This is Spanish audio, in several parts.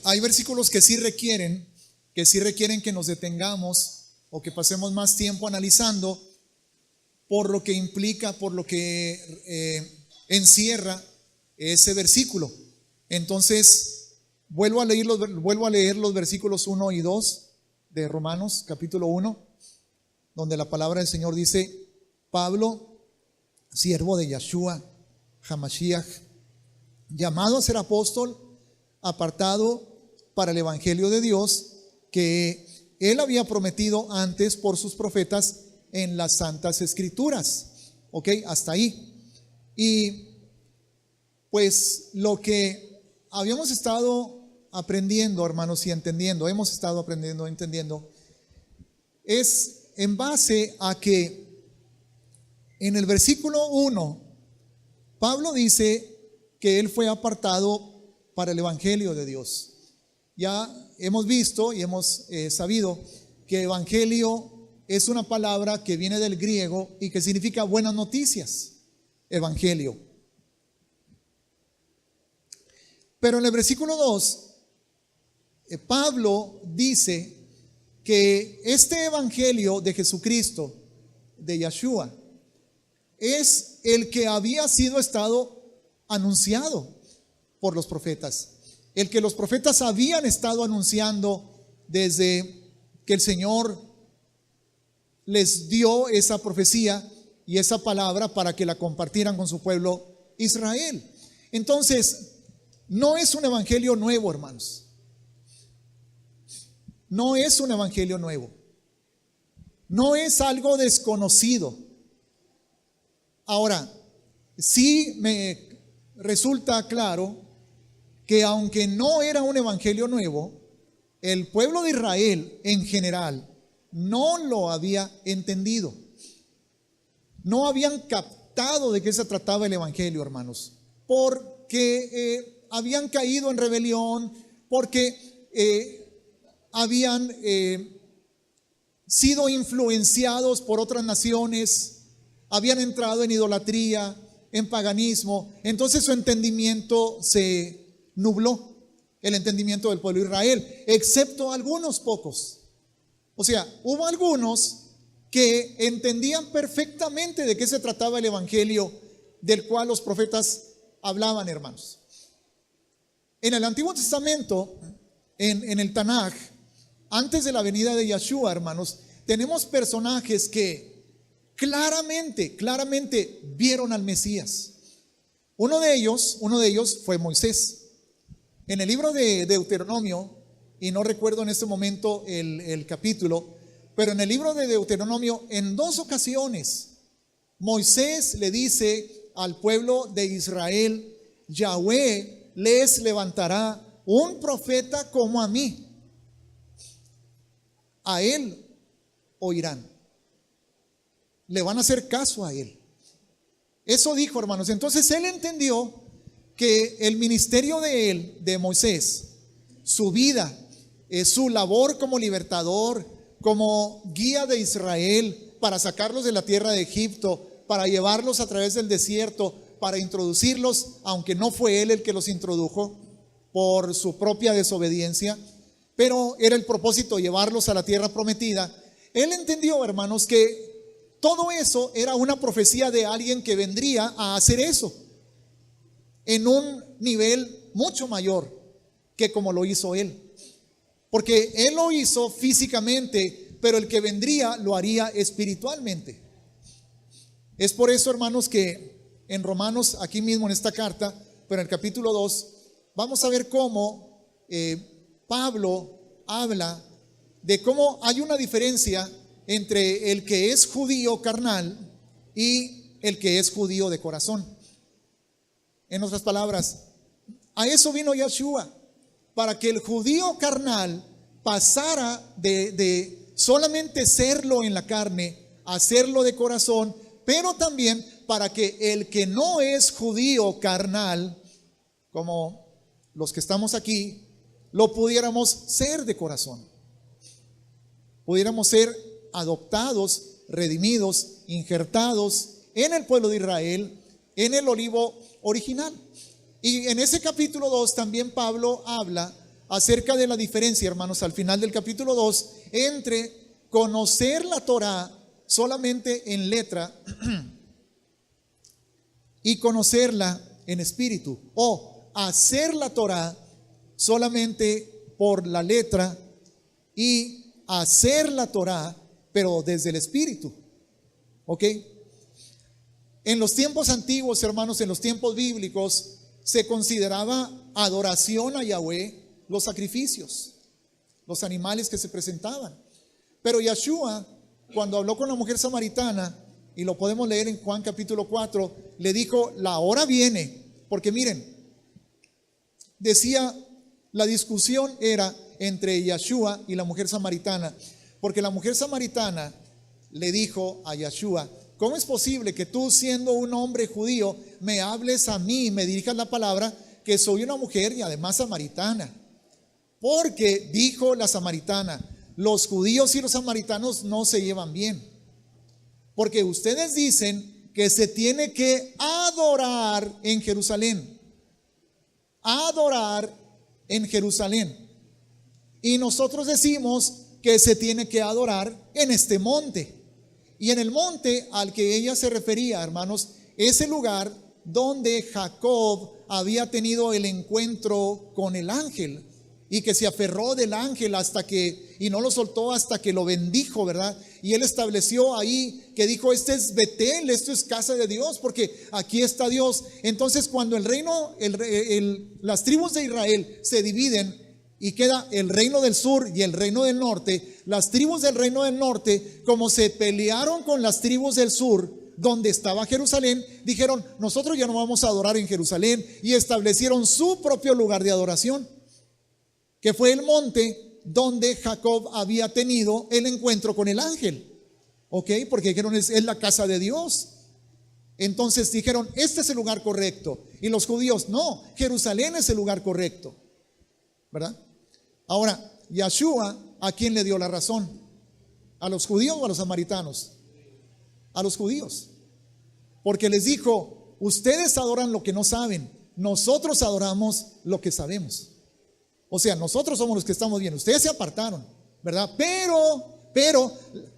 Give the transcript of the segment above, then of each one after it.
hay versículos que sí requieren que nos detengamos o que pasemos más tiempo analizando por lo que implica, por lo que encierra ese versículo. Entonces, vuelvo a leer los versículos 1 y 2 de Romanos capítulo 1, donde la palabra del Señor dice: Pablo, siervo de Yahshua HaMashiach, llamado a ser apóstol, apartado para el evangelio de Dios, que él había prometido antes por sus profetas en las santas escrituras. Ok, hasta ahí. Y pues lo que habíamos estado aprendiendo, hermanos, y entendiendo, hemos estado aprendiendo, entendiendo, es en base a que en el versículo 1, Pablo dice que él fue apartado para el evangelio de Dios. Ya hemos visto y hemos sabido que evangelio es una palabra que viene del griego y que significa buenas noticias, evangelio. Pero en el versículo 2, Pablo dice que este evangelio de Jesucristo, de Yahshua, es el que había sido estado anunciado por los profetas, el que los profetas habían estado anunciando desde que el Señor les dio esa profecía y esa palabra para que la compartieran con su pueblo Israel. Entonces, no es un evangelio nuevo, hermanos. No es un evangelio nuevo. No es algo desconocido. Ahora, sí me resulta claro que aunque no era un evangelio nuevo, el pueblo de Israel en general no lo había entendido. No habían captado de qué se trataba el evangelio, hermanos, porque habían caído en rebelión, porque habían sido influenciados por otras naciones, habían entrado en idolatría, en paganismo. Entonces su entendimiento se nubló, el entendimiento del pueblo de Israel, excepto algunos pocos. O sea, hubo algunos que entendían perfectamente de qué se trataba el evangelio del cual los profetas hablaban, hermanos. En el Antiguo Testamento, en el Tanaj, antes de la venida de Yahshua, hermanos, tenemos personajes que claramente vieron al Mesías. Uno de ellos fue Moisés. En el libro de Deuteronomio, y no recuerdo en este momento el capítulo, pero en el libro de Deuteronomio, en 2 ocasiones, Moisés le dice al pueblo de Israel: Yahweh les levantará un profeta como a mí. A él oirán. Le van a hacer caso a él. Eso dijo, hermanos. Entonces él entendió que el ministerio de él, de Moisés, su vida, su labor como libertador, como guía de Israel, para sacarlos de la tierra de Egipto, para llevarlos a través del desierto, para introducirlos, aunque no fue él el que los introdujo por su propia desobediencia, pero era el propósito llevarlos a la tierra prometida. Él entendió, hermanos, que todo eso era una profecía de alguien que vendría a hacer eso en un nivel mucho mayor que como lo hizo él. Porque él lo hizo físicamente, pero el que vendría lo haría espiritualmente. Es por eso, hermanos, que en Romanos, aquí mismo en esta carta, pero en el capítulo 2, vamos a ver cómo Pablo habla de cómo hay una diferencia entre el que es judío carnal y el que es judío de corazón. En otras palabras, a eso vino Yahshua, para que el judío carnal pasara de solamente serlo en la carne a serlo de corazón, pero también para que el que no es judío carnal, como los que estamos aquí, lo pudiéramos ser de corazón. Pudiéramos ser adoptados, redimidos, injertados en el pueblo de Israel, en el olivo original. Y en ese capítulo 2 también Pablo habla acerca de la diferencia, hermanos, al final del capítulo 2, entre conocer la Torá solamente en letra y conocerla en espíritu, o hacer la Torá solamente por la letra y hacer la Torá pero desde el espíritu. ¿Ok? En los tiempos antiguos, hermanos, en los tiempos bíblicos, se consideraba adoración a Yahweh los sacrificios, los animales que se presentaban. Pero Yeshua, cuando habló con la mujer samaritana, y lo podemos leer en Juan capítulo 4, le dijo, la hora viene, porque miren, decía, la discusión era entre Yeshua y la mujer samaritana, porque la mujer samaritana le dijo a Yeshua, ¿cómo es posible que tú, siendo un hombre judío, me hables a mí y me dirijas la palabra, que soy una mujer y además samaritana? Porque dijo la samaritana, los judíos y los samaritanos no se llevan bien, porque ustedes dicen que se tiene que adorar en Jerusalén, adorar en Jerusalén, y nosotros decimos que se tiene que adorar en este monte. Y en el monte al que ella se refería, hermanos, es el lugar donde Jacob había tenido el encuentro con el ángel, y que se aferró del ángel y no lo soltó hasta que lo bendijo, ¿verdad? Y él estableció ahí que dijo, este es Betel, esto es casa de Dios, porque aquí está Dios. Entonces, cuando el reino, las tribus de Israel se dividen y queda el reino del sur y el reino del norte, las tribus del reino del norte, como se pelearon con las tribus del sur, donde estaba Jerusalén, dijeron, nosotros ya no vamos a adorar en Jerusalén, y establecieron su propio lugar de adoración, que fue el monte donde Jacob había tenido el encuentro con el ángel. ¿Ok? Porque dijeron, es la casa de Dios. Entonces dijeron, este es el lugar correcto. Y los judíos, no, Jerusalén es el lugar correcto, ¿verdad? Ahora, Yeshua, ¿a quién le dio la razón? ¿A los judíos o a los samaritanos? A los judíos. Porque les dijo, ustedes adoran lo que no saben, nosotros adoramos lo que sabemos. O sea, nosotros somos los que estamos bien, ustedes se apartaron, ¿verdad? Pero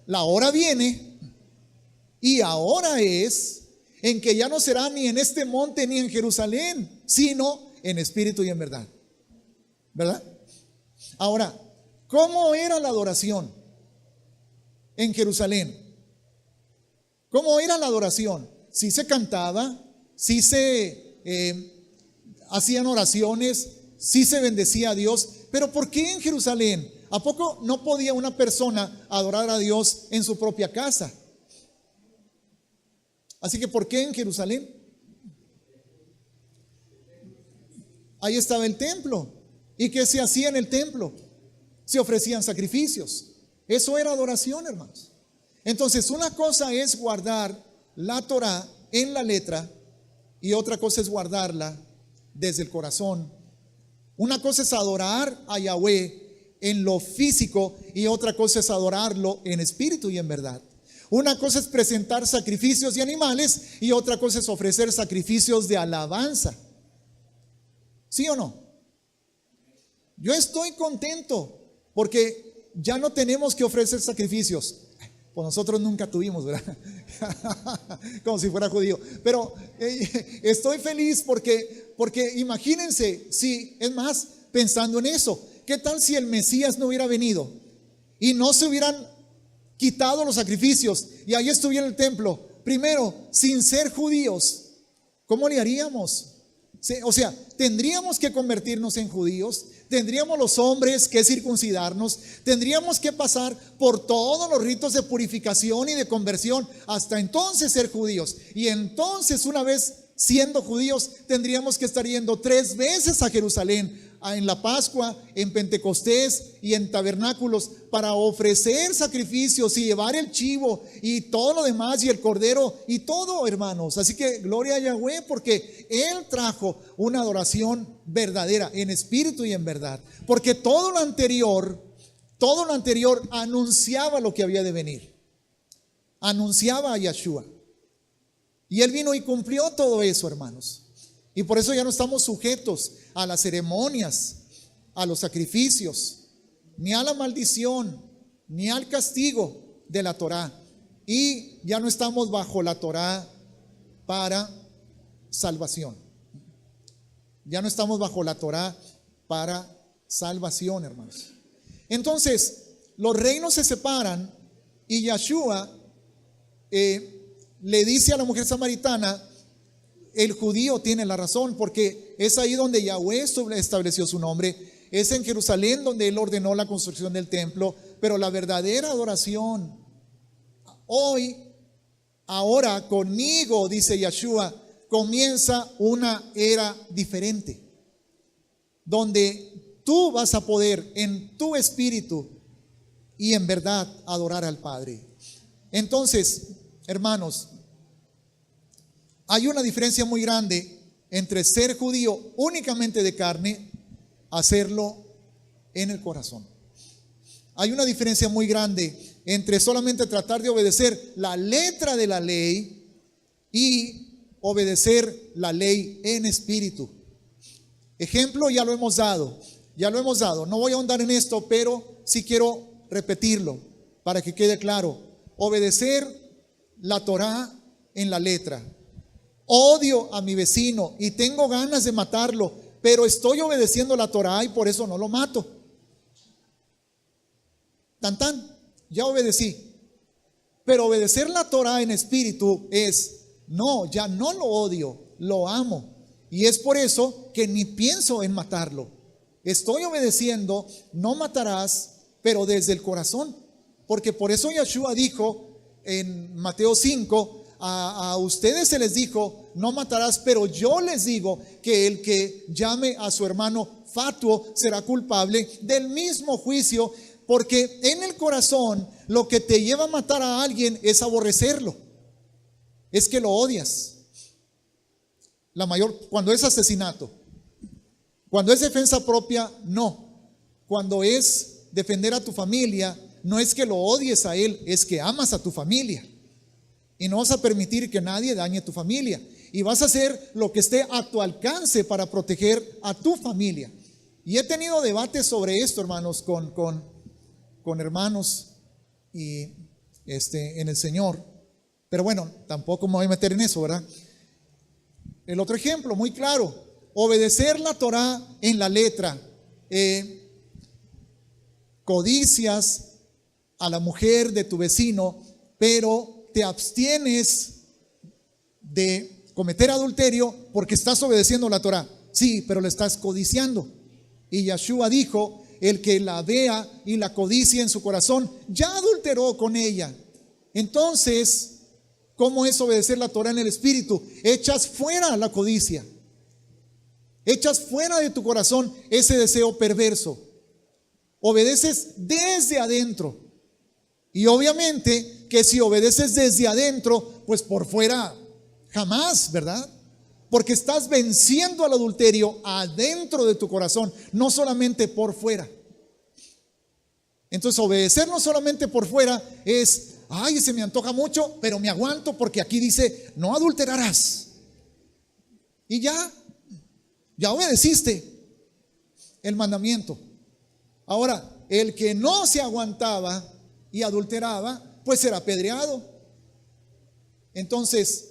la hora viene, y ahora es en que ya no será ni en este monte ni en Jerusalén, sino en espíritu y en verdad, ¿verdad? Ahora, ¿cómo era la adoración en Jerusalén? ¿Cómo era la adoración? Sí se cantaba, sí se hacían oraciones, sí se bendecía a Dios, pero ¿por qué en Jerusalén? ¿A poco no podía una persona adorar a Dios en su propia casa? Así que ¿por qué en Jerusalén? Ahí estaba el templo. ¿Y qué se hacía en el templo? Se ofrecían sacrificios. Eso era adoración, hermanos. Entonces, una cosa es guardar la Torá en la letra, y otra cosa es guardarla desde el corazón. Una cosa es adorar a Yahweh en lo físico, y otra cosa es adorarlo en espíritu y en verdad. Una cosa es presentar sacrificios de animales, y otra cosa es ofrecer sacrificios de alabanza. ¿Sí o no? Yo estoy contento porque ya no tenemos que ofrecer sacrificios. Pues nosotros nunca tuvimos, ¿verdad? Como si fuera judío. Pero estoy feliz porque imagínense, si es más, pensando en eso, ¿qué tal si el Mesías no hubiera venido y no se hubieran quitado los sacrificios y ahí estuviera el templo? Primero, sin ser judíos, ¿cómo le haríamos? O sea, tendríamos que convertirnos en judíos, tendríamos los hombres que circuncidarnos, tendríamos que pasar por todos los ritos de purificación y de conversión hasta entonces ser judíos. Y entonces, una vez siendo judíos, tendríamos que estar yendo 3 veces a Jerusalén, en la Pascua, en Pentecostés y en tabernáculos, para ofrecer sacrificios y llevar el chivo y todo lo demás, y el cordero y todo, hermanos. Así que gloria a Yahweh, porque Él trajo una adoración verdadera en espíritu y en verdad, porque todo lo anterior anunciaba lo que había de venir, anunciaba a Yeshua, y Él vino y cumplió todo eso, hermanos. Y por eso ya no estamos sujetos a las ceremonias, a los sacrificios, ni a la maldición, ni al castigo de la Torá. Y ya no estamos bajo la Torá para salvación. Ya no estamos bajo la Torá para salvación, hermanos. Entonces, los reinos se separan y Yeshua le dice a la mujer samaritana: el judío tiene la razón, porque es ahí donde Yahweh estableció su nombre, es en Jerusalén donde Él ordenó la construcción del templo, pero la verdadera adoración, ahora conmigo, dice Yeshua, comienza una era diferente, donde tú vas a poder en tu espíritu y en verdad adorar al Padre. Entonces, hermanos, hay una diferencia muy grande entre ser judío únicamente de carne, hacerlo en el corazón. Hay una diferencia muy grande entre solamente tratar de obedecer la letra de la ley y obedecer la ley en espíritu. Ejemplo, ya lo hemos dado. No voy a ahondar en esto, pero sí quiero repetirlo para que quede claro. Obedecer la Torá en la letra. Odio a mi vecino y tengo ganas de matarlo, pero estoy obedeciendo la Torá y por eso no lo mato. Ya obedecí. Pero obedecer la Torá en espíritu es: no, ya no lo odio, lo amo. Y es por eso que ni pienso en matarlo. Estoy obedeciendo, no matarás, pero desde el corazón. Porque por eso Yeshua dijo en Mateo 5, a ustedes se les dijo: no matarás, pero yo les digo que el que llame a su hermano fatuo será culpable del mismo juicio, porque en el corazón lo que te lleva a matar a alguien es aborrecerlo, es que lo odias. Cuando es asesinato, cuando es defensa propia, no. Cuando es defender a tu familia, no es que lo odies a él, es que amas a tu familia. Y no vas a permitir que nadie dañe tu familia. Y vas a hacer lo que esté a tu alcance para proteger a tu familia. Y he tenido debates sobre esto, hermanos, con hermanos y en el Señor. Pero bueno, tampoco me voy a meter en eso, ¿verdad? El otro ejemplo, muy claro: obedecer la Torá en la letra. Codicias a la mujer de tu vecino, pero te abstienes de cometer adulterio porque estás obedeciendo la Torá. Sí, pero le estás codiciando. Y Yeshua dijo: el que la vea y la codicia en su corazón, ya adulteró con ella. Entonces, ¿cómo es obedecer la Torá en el espíritu? Echas fuera la codicia. Echas fuera de tu corazón ese deseo perverso. Obedeces desde adentro. Y obviamente que si obedeces desde adentro, pues por fuera jamás, ¿verdad? Porque estás venciendo al adulterio adentro de tu corazón, no solamente por fuera. Entonces, obedecer no solamente por fuera es: ay, se me antoja mucho, pero me aguanto porque aquí dice no adulterarás. Y ya obedeciste el mandamiento. Ahora, el que no se aguantaba y adulteraba, pues será apedreado. Entonces,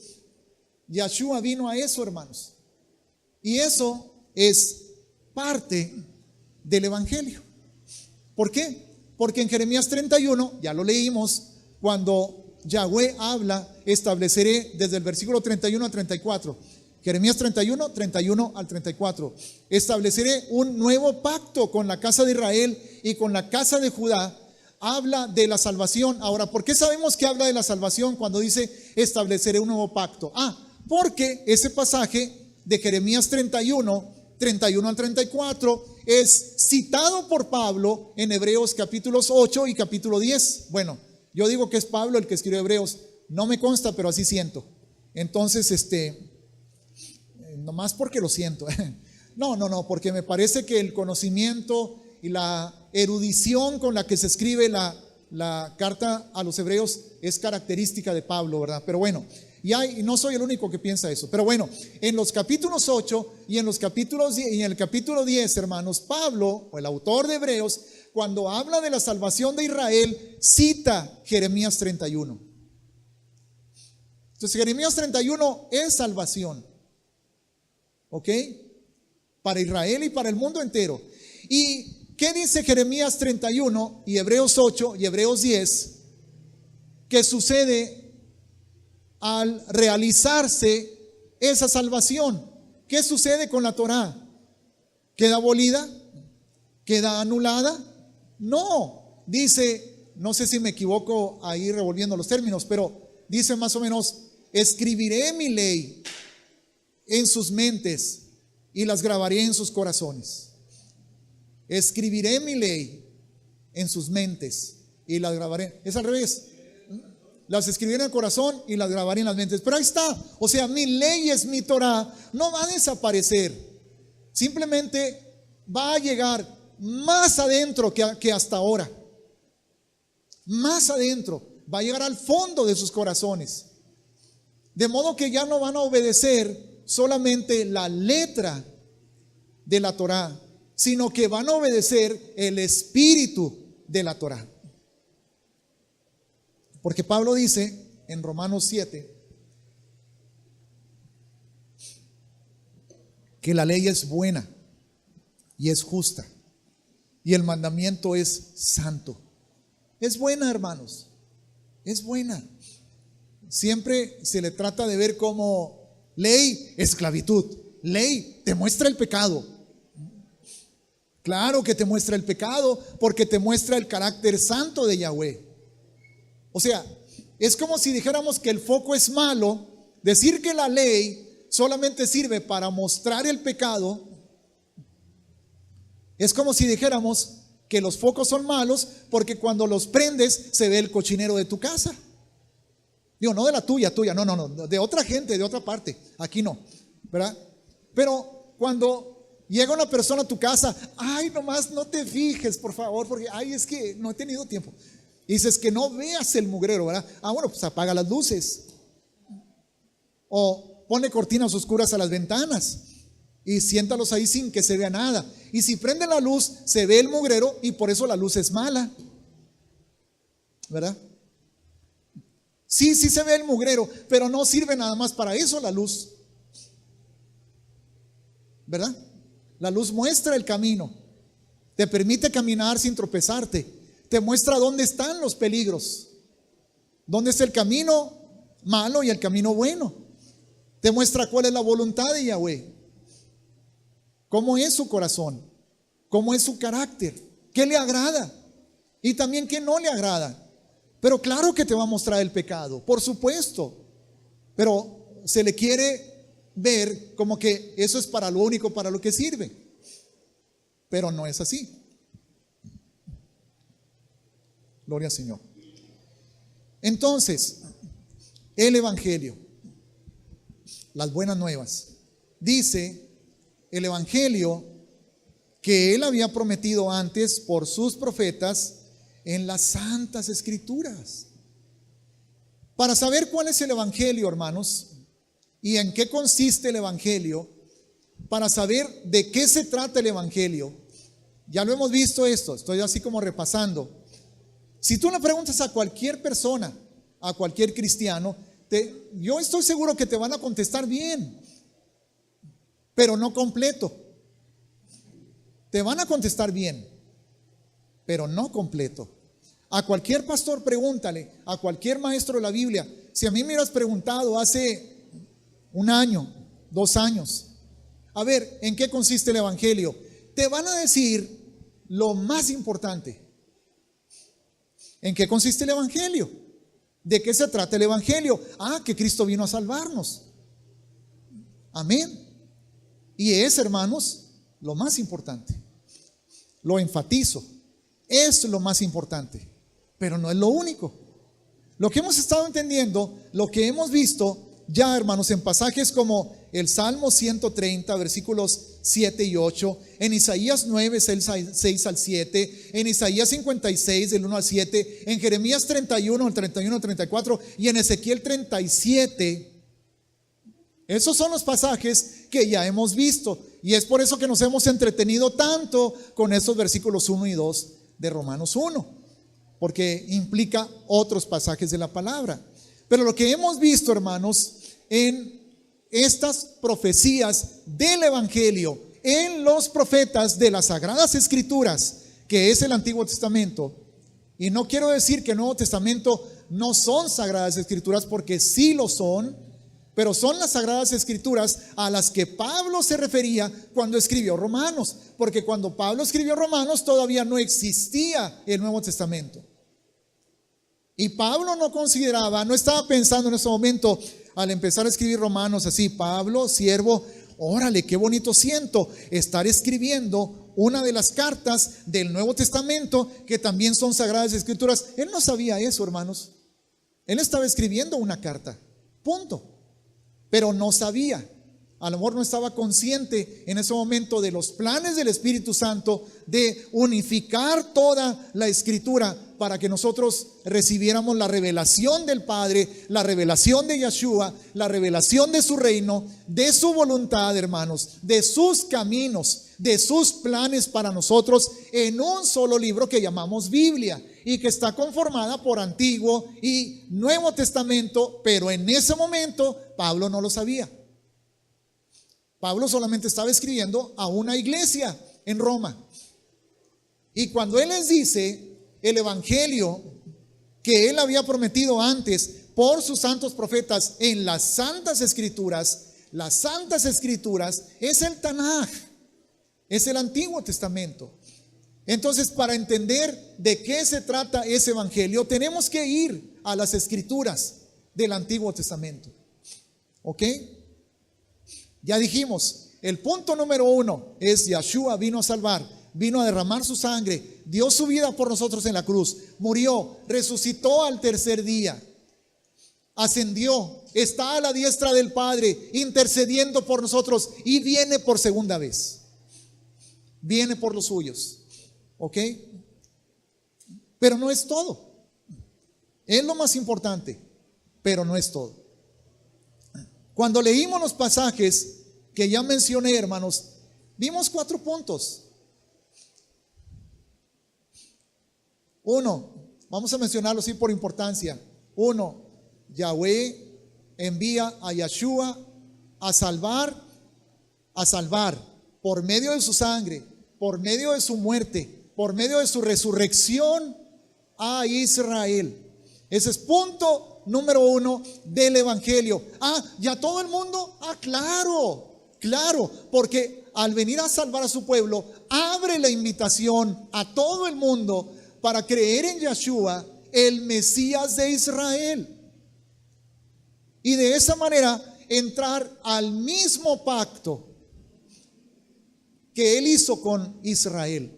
Yeshua vino a eso, hermanos. Y eso es parte del Evangelio. ¿Por qué? Porque en Jeremías 31, ya lo leímos, cuando Yahweh habla: estableceré, desde el versículo 31 al 34. Jeremías 31 al 34. Estableceré un nuevo pacto con la casa de Israel y con la casa de Judá. Habla de la salvación. Ahora, ¿por qué sabemos que habla de la salvación cuando dice estableceré un nuevo pacto? Porque ese pasaje de Jeremías 31 al 34 es citado por Pablo en Hebreos capítulos 8 y capítulo 10. Bueno, yo digo que es Pablo el que escribió Hebreos, no me consta, pero así siento. Entonces, nomás porque lo siento. No, porque me parece que el conocimiento y la erudición con la que se escribe la carta a los hebreos es característica de Pablo, ¿verdad? Pero bueno, Y no soy el único que piensa eso. Pero bueno, en los capítulos 8 y en el capítulo 10, hermanos, Pablo, o el autor de Hebreos, cuando habla de la salvación de Israel, cita Jeremías 31. Entonces Jeremías 31 es salvación, ¿ok? Para Israel y para el mundo entero. ¿Y qué dice Jeremías 31 y Hebreos 8 y Hebreos 10? ¿Qué sucede al realizarse esa salvación? ¿Qué sucede con la Torá? ¿Queda abolida? ¿Queda anulada? No, dice, no sé si me equivoco ahí revolviendo los términos, pero dice más o menos: escribiré mi ley en sus mentes y las grabaré en sus corazones. Escribiré mi ley en sus mentes y las grabaré. Es al revés. Las escribiré en el corazón y las grabaré en las mentes. Pero ahí está. O sea, mi ley es mi Torah. No va a desaparecer. Simplemente va a llegar más adentro que hasta ahora. Más adentro. Va a llegar al fondo de sus corazones. De modo que ya no van a obedecer solamente la letra de la Torá, sino que van a obedecer el espíritu de la Torá. Porque Pablo dice en Romanos 7 que la ley es buena y es justa y el mandamiento es santo. Es buena, hermanos, es buena. Siempre se le trata de ver como ley, esclavitud. Ley te muestra el pecado. Claro que te muestra el pecado porque te muestra el carácter santo de Yahweh. O sea, es como si dijéramos que el foco es malo. Decir que la ley solamente sirve para mostrar el pecado es como si dijéramos que los focos son malos porque cuando los prendes se ve el cochinero de tu casa. Digo, no de la tuya, no, de otra gente, de otra parte. Aquí no, ¿verdad? Pero cuando llega una persona a tu casa, ay, nomás no te fijes, por favor, porque ay, es que no he tenido tiempo. Y dices que no veas el mugrero, ¿verdad? Ah, bueno, pues apaga las luces. O pone cortinas oscuras a las ventanas y siéntalos ahí sin que se vea nada. Y si prende la luz, se ve el mugrero y por eso la luz es mala, ¿verdad? Sí se ve el mugrero, pero no sirve nada más para eso la luz, ¿verdad? La luz muestra el camino, te permite caminar sin tropezarte, te muestra dónde están los peligros, dónde es el camino malo y el camino bueno, te muestra cuál es la voluntad de Yahweh, cómo es su corazón, cómo es su carácter, qué le agrada y también qué no le agrada. Pero claro que te va a mostrar el pecado, por supuesto, pero se le quiere ver como que eso es para lo único, para lo que sirve, pero no es así. Gloria al Señor. Entonces, el Evangelio, las buenas nuevas, dice el Evangelio que Él había prometido antes por sus profetas en las santas escrituras. Para saber cuál es el Evangelio, hermanos, y en qué consiste el Evangelio, para saber de qué se trata el Evangelio, ya lo hemos visto esto, estoy así como repasando. Si tú le preguntas a cualquier persona, a cualquier cristiano, yo estoy seguro que te van a contestar bien, pero no completo. Te van a contestar bien, pero no completo. A cualquier pastor pregúntale, a cualquier maestro de la Biblia, si a mí me hubieras preguntado hace un año, 2 años, a ver, ¿en qué consiste el Evangelio? Te van a decir lo más importante. ¿En qué consiste el Evangelio? ¿De qué se trata el Evangelio? Ah, que Cristo vino a salvarnos. Amén. Y es, hermanos, lo más importante. Lo enfatizo. Es lo más importante, pero no es lo único. Lo que hemos estado entendiendo, lo que hemos visto ya, hermanos, en pasajes como el Salmo 130, versículos 7 y 8, en Isaías 9, 6 al 7, en Isaías 56, del 1 al 7, en Jeremías 31, del 31 al 34 y en Ezequiel 37, Esos son los pasajes que ya hemos visto. Y es por eso que nos hemos entretenido tanto con estos versículos 1 y 2 de Romanos 1. Porque implica otros pasajes de la palabra. Pero lo que hemos visto, hermanos, en estas profecías del Evangelio, en los profetas de las Sagradas Escrituras, que es el Antiguo Testamento, y no quiero decir que el Nuevo Testamento no son Sagradas Escrituras, porque sí lo son, pero son las Sagradas Escrituras a las que Pablo se refería cuando escribió Romanos, porque cuando Pablo escribió Romanos todavía no existía el Nuevo Testamento. Y Pablo no consideraba, no estaba pensando en ese momento al empezar a escribir Romanos así: Pablo, siervo, órale, qué bonito siento estar escribiendo una de las cartas del Nuevo Testamento que también son Sagradas Escrituras. Él no sabía eso, hermanos. Él estaba escribiendo una carta, punto. Pero no sabía, a lo mejor no estaba consciente en ese momento de los planes del Espíritu Santo de unificar toda la Escritura para que nosotros recibiéramos la revelación del Padre, la revelación de Yeshua, la revelación de su reino, de su voluntad, hermanos, de sus caminos, de sus planes para nosotros en un solo libro que llamamos Biblia, y que está conformada por Antiguo y Nuevo Testamento. Pero en ese momento Pablo no lo sabía. Pablo solamente estaba escribiendo a una iglesia en Roma. Y cuando él les dice el evangelio que él había prometido antes por sus santos profetas en las santas escrituras es el Tanaj, es el Antiguo Testamento. Entonces, para entender de qué se trata ese evangelio, tenemos que ir a las escrituras del Antiguo Testamento. ¿Ok? Ya dijimos, el punto número 1 es: Yeshua vino a salvar, vino a derramar su sangre, dio su vida por nosotros en la cruz, murió, resucitó al tercer día, ascendió, está a la diestra del Padre intercediendo por nosotros, y viene por segunda vez. Viene por los suyos. ¿Ok? Pero no es todo. Es lo más importante, pero no es todo. Cuando leímos los pasajes que ya mencioné, hermanos, vimos 4 puntos. 1, vamos a mencionarlo así por importancia. 1, Yahweh envía a Yeshua a salvar por medio de su sangre, por medio de su muerte, por medio de su resurrección a Israel. Ese es punto número 1 del evangelio. ¿Ya todo el mundo? Claro, porque al venir a salvar a su pueblo, abre la invitación a todo el mundo para creer en Yeshua, el Mesías de Israel, y de esa manera entrar al mismo pacto que él hizo con Israel.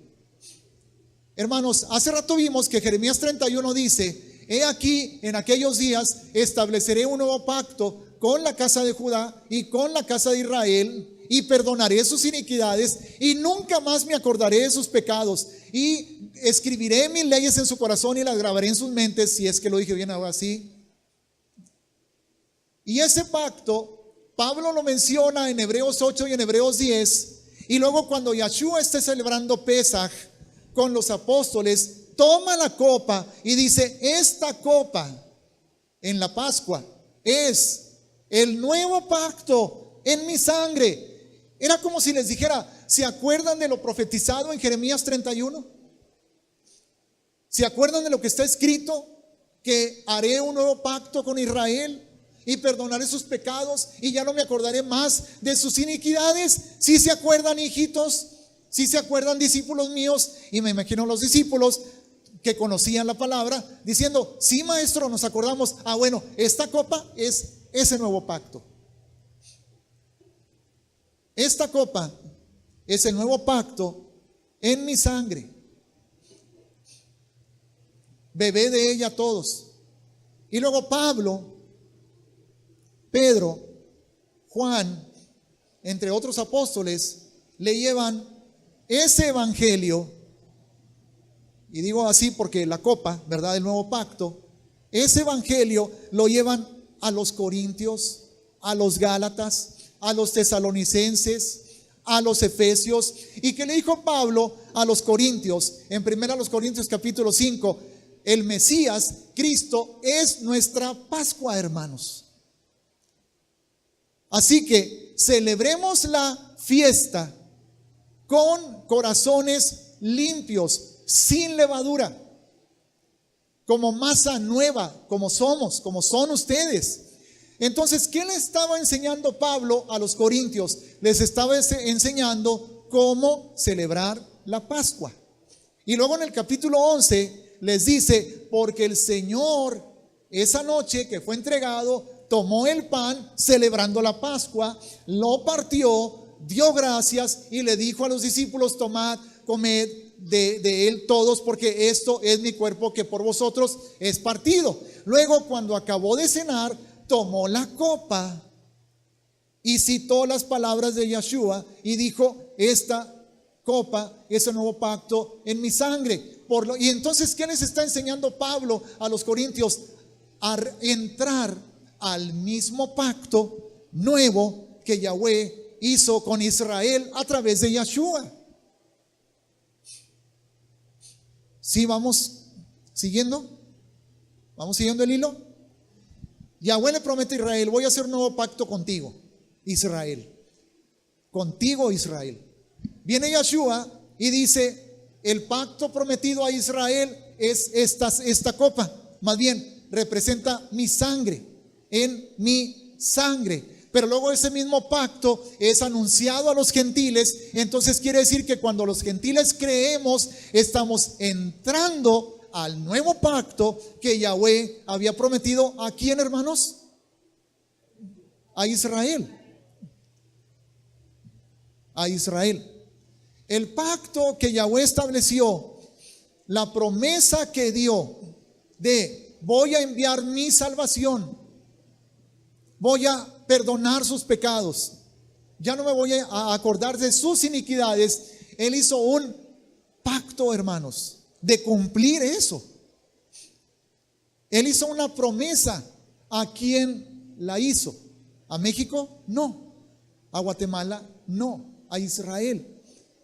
Hermanos, hace rato vimos que Jeremías 31 dice: he aquí, en aquellos días estableceré un nuevo pacto con la casa de Judá y con la casa de Israel, y perdonaré sus iniquidades, y nunca más me acordaré de sus pecados, y escribiré mis leyes en su corazón y las grabaré en sus mentes. Si es que lo dije bien ahora sí. Y ese pacto Pablo lo menciona en Hebreos 8 y en Hebreos 10. Y luego, cuando Yeshua esté celebrando Pesaj con los apóstoles, toma la copa y dice: esta copa en la Pascua es el nuevo pacto en mi sangre. Era como si les dijera: ¿se acuerdan de lo profetizado en Jeremías 31? ¿Se acuerdan de lo que está escrito? Que haré un nuevo pacto con Israel y perdonaré sus pecados, y ya no me acordaré más de sus iniquidades. ¿Sí se acuerdan, hijitos? ¿Sí se acuerdan, discípulos míos? Y me imagino los discípulos que conocían la palabra diciendo: sí, maestro, nos acordamos. Bueno, esta copa es ese nuevo pacto. Esta copa es el nuevo pacto en mi sangre. Bebé de ella todos. Y luego Pedro, Juan, entre otros apóstoles, le llevan ese evangelio. Y digo así porque la copa, ¿verdad?, del nuevo pacto, ese evangelio lo llevan a los corintios, a los Gálatas, a los tesalonicenses, a los efesios, y que le dijo Pablo a los corintios, en 1 Corintios capítulo 5, el Mesías, Cristo, es nuestra Pascua, hermanos. Así que celebremos la fiesta con corazones limpios, sin levadura, como masa nueva, como somos, como son ustedes. Entonces, ¿qué le estaba enseñando Pablo a los corintios? Les estaba enseñando cómo celebrar la Pascua. Y luego en el capítulo 11 les dice, porque el Señor esa noche que fue entregado, tomó el pan celebrando la Pascua, lo partió, dio gracias y le dijo a los discípulos, tomad, comed de él todos, porque esto es mi cuerpo que por vosotros es partido. Luego, cuando acabó de cenar, tomó la copa y citó las palabras de Yeshua y dijo, esta copa es el nuevo pacto en mi sangre. Y entonces, ¿qué les está enseñando Pablo a los corintios? A entrar al mismo pacto nuevo que Yahweh hizo con Israel a través de Yeshua. ¿Sí vamos siguiendo? ¿Vamos siguiendo el hilo? Yahweh le promete a Israel, voy a hacer un nuevo pacto contigo, Israel. Contigo, Israel. Viene Yeshua y dice, el pacto prometido a Israel es esta copa. Más bien, representa mi sangre, en mi sangre. Pero luego ese mismo pacto es anunciado a los gentiles. Entonces quiere decir que cuando los gentiles creemos, estamos entrando al nuevo pacto que Yahweh había prometido. ¿A quién, hermanos? A Israel. A Israel. El pacto que Yahweh estableció, la promesa que dio de voy a enviar mi salvación, voy a perdonar sus pecados, ya no me voy a acordar de sus iniquidades. Él hizo un pacto, hermanos, de cumplir eso. Él hizo una promesa. ¿A quién la hizo? ¿A México? No. ¿A Guatemala? No. A Israel.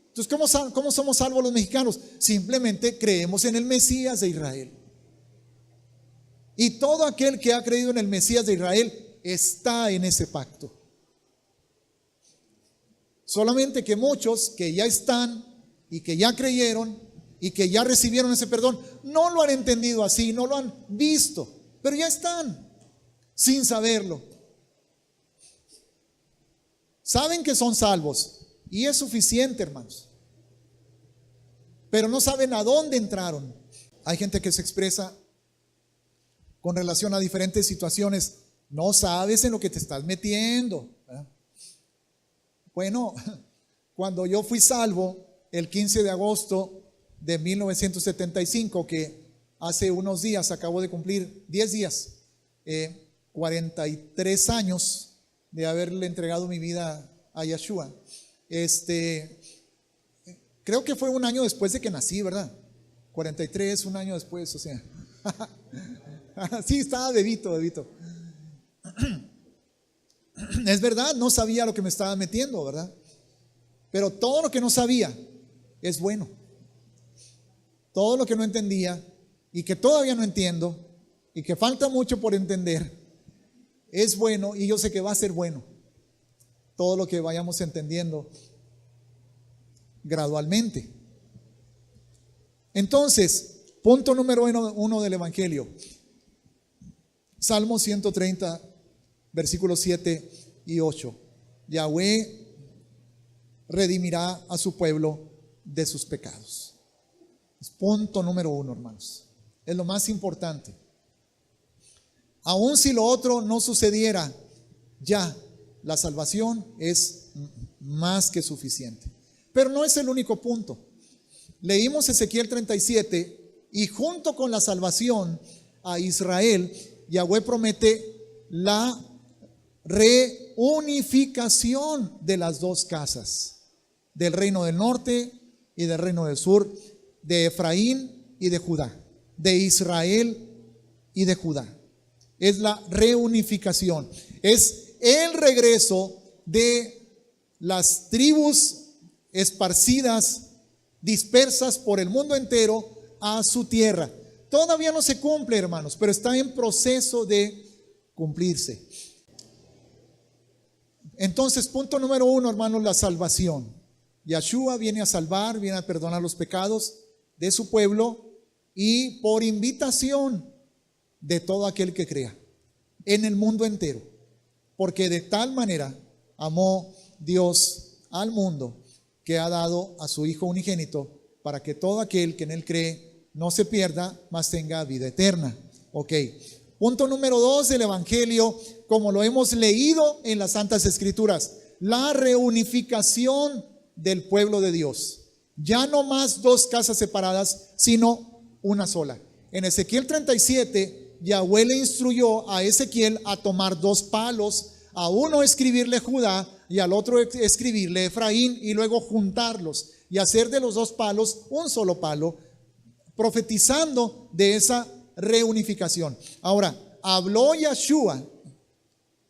Entonces, ¿cómo somos salvos los mexicanos? Simplemente creemos en el Mesías de Israel. Y todo aquel que ha creído en el Mesías de Israel está en ese pacto. Solamente que muchos que ya están y que ya creyeron y que ya recibieron ese perdón, no lo han entendido así, no lo han visto, pero ya están sin saberlo. Saben que son salvos y es suficiente, hermanos, pero no saben a dónde entraron. Hay gente que se expresa con relación a diferentes situaciones. No sabes en lo que te estás metiendo, ¿verdad? Bueno, cuando yo fui salvo el 15 de agosto de 1975, que hace unos días acabo de cumplir 10 días, 43 años de haberle entregado mi vida a Yeshua. Creo que fue un año después de que nací, ¿verdad? 43, un año después, o sea. Sí, estaba bebito. Es verdad, no sabía lo que me estaba metiendo, ¿verdad? Pero todo lo que no sabía es bueno. Todo lo que no entendía y que todavía no entiendo y que falta mucho por entender es bueno, y yo sé que va a ser bueno. Todo lo que vayamos entendiendo gradualmente. Entonces, punto número 1 del Evangelio. Salmo 130, versículos 7 y 8. Yahweh redimirá a su pueblo de sus pecados. Es punto número 1, hermanos. Es lo más importante. Aun si lo otro no sucediera, ya la salvación es más que suficiente. Pero no es el único punto. Leímos Ezequiel 37 y junto con la salvación a Israel, Yahweh promete la reunificación de las dos casas, del reino del norte y del reino del sur, de Efraín y de Judá, de Israel y de Judá. Es la reunificación, es el regreso de las tribus esparcidas, dispersas por el mundo entero a su tierra. Todavía no se cumple, hermanos, pero está en proceso de cumplirse. Entonces, punto número 1, hermanos, la salvación. Yeshua viene a salvar, viene a perdonar los pecados de su pueblo y por invitación de todo aquel que crea en el mundo entero. Porque de tal manera amó Dios al mundo que ha dado a su Hijo unigénito para que todo aquel que en él cree no se pierda, mas tenga vida eterna. Ok. Punto número 2 del Evangelio, como lo hemos leído en las Santas Escrituras, la reunificación del pueblo de Dios. Ya no más dos casas separadas, sino una sola. En Ezequiel 37, Yahweh le instruyó a Ezequiel a tomar dos palos, a uno escribirle Judá y al otro escribirle Efraín, y luego juntarlos y hacer de los dos palos un solo palo, profetizando de esa reunificación. Ahora, ¿habló Yeshua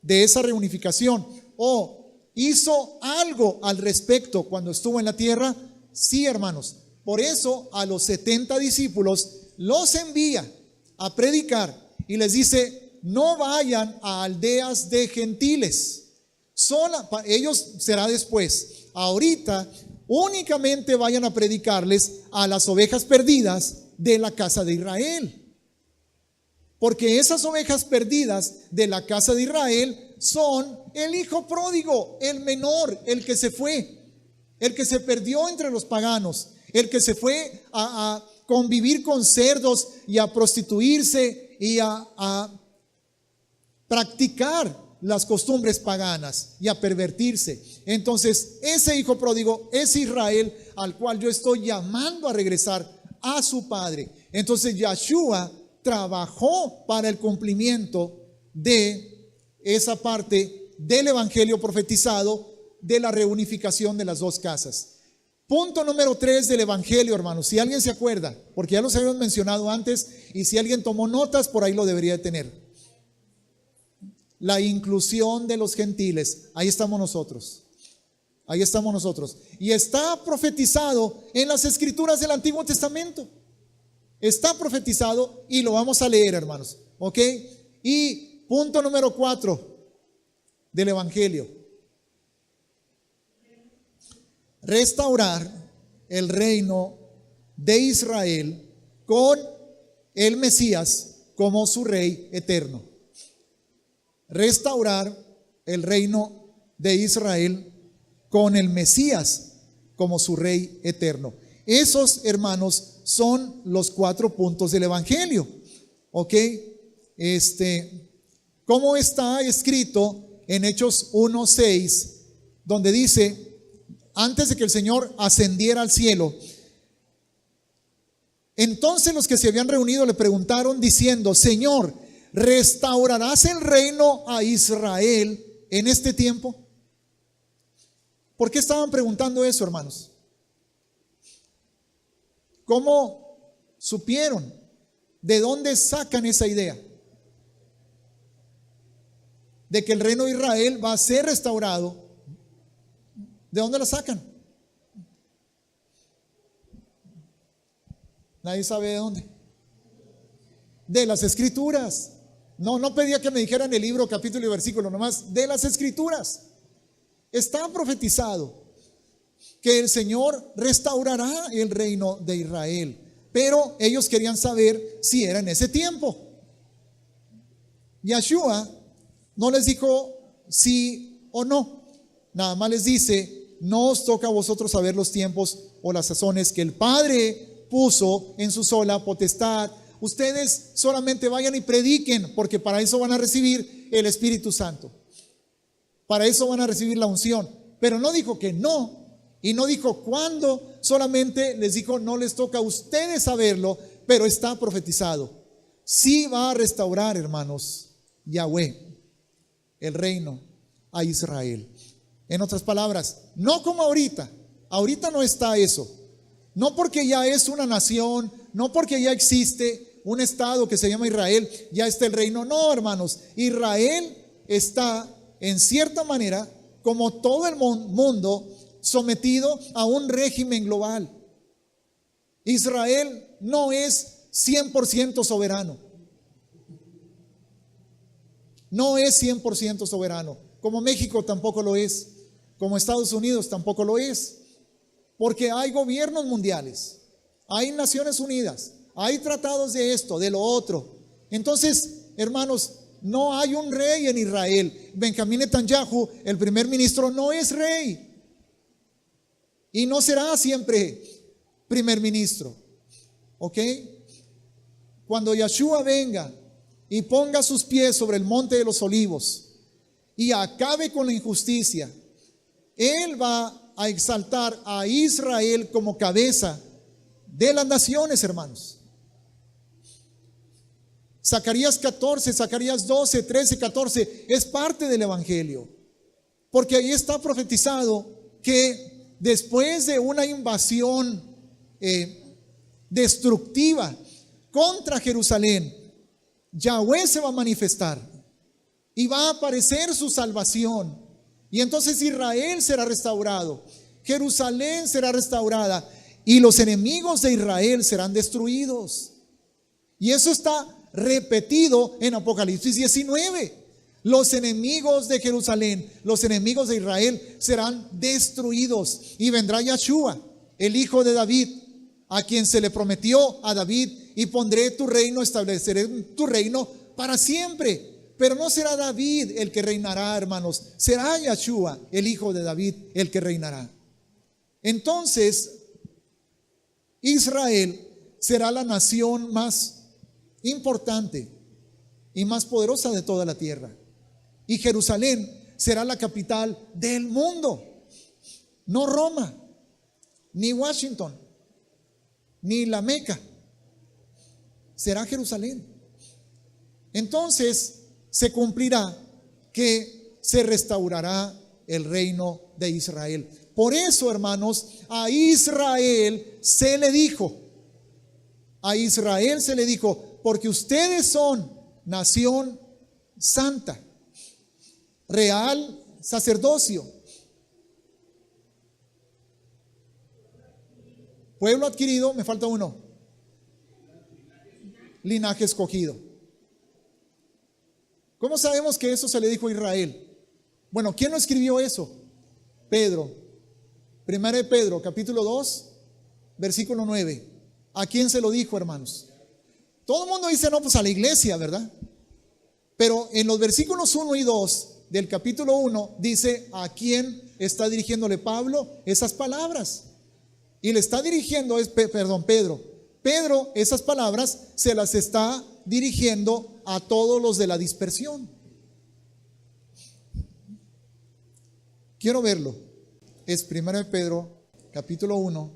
de esa reunificación o hizo algo al respecto cuando estuvo en la tierra? Sí, hermanos. Por eso a los 70 discípulos los envía a predicar y les dice: no vayan a aldeas de gentiles. Ellos será después. Ahorita únicamente vayan a predicarles a las ovejas perdidas de la casa de Israel. Porque esas ovejas perdidas de la casa de Israel son el hijo pródigo, el menor, el que se fue, el que se perdió entre los paganos, el que se fue a convivir con cerdos y a prostituirse y a practicar las costumbres paganas y a pervertirse. Entonces, ese hijo pródigo es Israel, al cual yo estoy llamando a regresar a su padre. Entonces, Yeshua trabajó para el cumplimiento de esa parte del evangelio profetizado de la reunificación de las dos casas. Punto número 3 del evangelio, hermanos, si alguien se acuerda, porque ya los habíamos mencionado antes, y si alguien tomó notas, por ahí lo debería de tener. La inclusión de los gentiles. Ahí estamos nosotros. Ahí estamos nosotros. Y está profetizado en las escrituras del Antiguo Testamento. Está profetizado y lo vamos a leer, hermanos. ¿Ok? Y punto número 4 del evangelio: restaurar el reino de Israel con el Mesías como su rey eterno. Restaurar el reino de Israel con el Mesías como su rey eterno. Esos, hermanos, son los 4 puntos del evangelio. ¿Ok? Como está escrito en Hechos 1:6, donde dice: antes de que el Señor ascendiera al cielo, entonces los que se habían reunido le preguntaron diciendo: Señor, ¿restaurarás el reino a Israel en este tiempo? ¿Por qué estaban preguntando eso, hermanos? ¿Cómo supieron? ¿De dónde sacan esa idea? De que el reino de Israel va a ser restaurado. ¿De dónde la sacan? Nadie sabe de dónde. De las escrituras. No pedía que me dijeran el libro, capítulo y versículo, nomás de las escrituras. Está profetizado que el Señor restaurará el reino de Israel, pero ellos querían saber si era en ese tiempo. Yeshua no les dijo sí o no, nada más les dice: no os toca a vosotros saber los tiempos o las sazones que el Padre puso en su sola potestad. Ustedes solamente vayan y prediquen, porque para eso van a recibir el Espíritu Santo. Para eso van a recibir la unción. Pero no dijo que no, y no dijo cuándo, solamente les dijo: no les toca a ustedes saberlo, pero está profetizado. Sí va a restaurar, hermanos, Yahweh, el reino a Israel. En otras palabras, no como ahorita. Ahorita no está eso. No porque ya es una nación, no porque ya existe un estado que se llama Israel, ya está el reino. No, hermanos, Israel está en cierta manera, como todo el mundo, sometido a un régimen global. Israel no es 100% soberano. No es 100% soberano. Como México tampoco lo es. Como Estados Unidos tampoco lo es. Porque hay gobiernos mundiales. Hay Naciones Unidas. Hay tratados de esto, de lo otro. Entonces, hermanos, no hay un rey en Israel. Benjamín Netanyahu, el primer ministro, no es rey. Y no será siempre primer ministro. ¿Ok? Cuando Yeshua venga y ponga sus pies sobre el monte de los olivos y acabe con la injusticia, Él va a exaltar a Israel como cabeza de las naciones, hermanos. Zacarías 14, Zacarías 12, 13, 14 es parte del evangelio, porque ahí está profetizado que después de una invasión destructiva contra Jerusalén, Yahweh se va a manifestar y va a aparecer su salvación. Y entonces Israel será restaurado, Jerusalén será restaurada y los enemigos de Israel serán destruidos. Y eso está repetido en Apocalipsis 19. Los enemigos de Jerusalén, los enemigos de Israel serán destruidos. Y vendrá Yeshua, el hijo de David, a quien se le prometió a David: y pondré tu reino, estableceré tu reino para siempre. Pero no será David el que reinará, hermanos, será Yeshua, el hijo de David, el que reinará. Entonces, Israel será la nación más importante y más poderosa de toda la tierra. Y Jerusalén será la capital del mundo. No Roma, ni Washington, ni la Meca. Será Jerusalén. Entonces se cumplirá que se restaurará el reino de Israel. Por eso, hermanos, a Israel se le dijo, porque ustedes son nación santa, real sacerdocio, pueblo adquirido, me falta uno, linaje escogido. ¿Cómo sabemos que eso se le dijo a Israel? Bueno, ¿quién lo escribió eso? Pedro. Primera de Pedro, capítulo 2, versículo 9. ¿A quién se lo dijo, hermanos? Todo el mundo dice, no, pues a la iglesia, ¿verdad? Pero en los versículos 1 y 2 del capítulo 1 dice a quién está dirigiéndole Pablo esas palabras. Y le está dirigiendo, Pedro. Pedro esas palabras se las está dirigiendo a todos los de la dispersión. Quiero verlo. Es 1 Pedro, capítulo 1,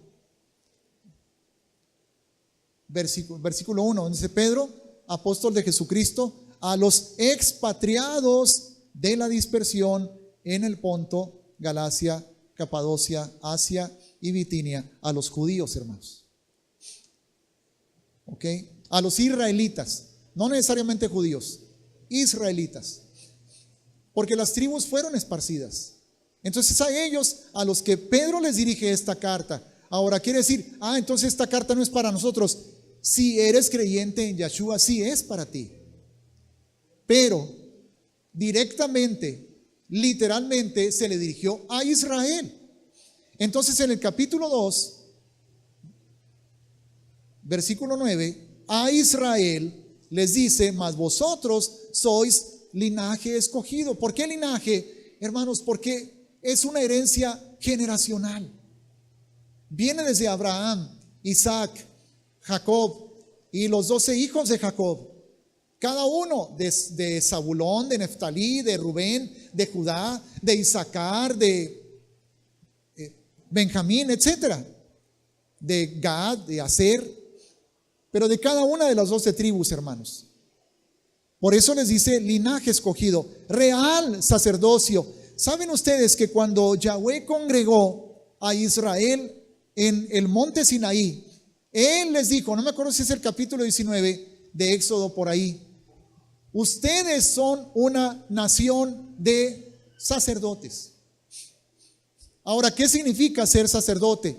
versículo 1, donde dice: Pedro, apóstol de Jesucristo, a los expatriados de la dispersión en el Ponto, Galacia, Capadocia, Asia y Bitinia, a los judíos, hermanos. ¿Ok? A los israelitas, no necesariamente judíos, israelitas, porque las tribus fueron esparcidas. Entonces a ellos, a los que Pedro les dirige esta carta. Ahora quiere decir, entonces esta carta no es para nosotros. Si eres creyente en Yeshua, sí es para ti. Pero directamente, literalmente, se le dirigió a Israel. Entonces en el capítulo 2, versículo 9, a Israel les dice: mas vosotros sois linaje escogido. ¿Por qué linaje, hermanos? Porque es una herencia generacional. Viene desde Abraham, Isaac, Jacob y los 12 hijos de Jacob. Cada uno de Zabulón, de Neftalí, de Rubén, de Judá, de Isaacar, de Benjamín, etcétera, de Gad, de Aser, pero de cada una de las 12 tribus, hermanos. Por eso les dice linaje escogido, real sacerdocio. ¿Saben ustedes que cuando Yahweh congregó a Israel en el monte Sinaí, Él les dijo, no me acuerdo si es el capítulo 19 de Éxodo por ahí: ustedes son una nación de sacerdotes. Ahora, ¿qué significa ser sacerdote?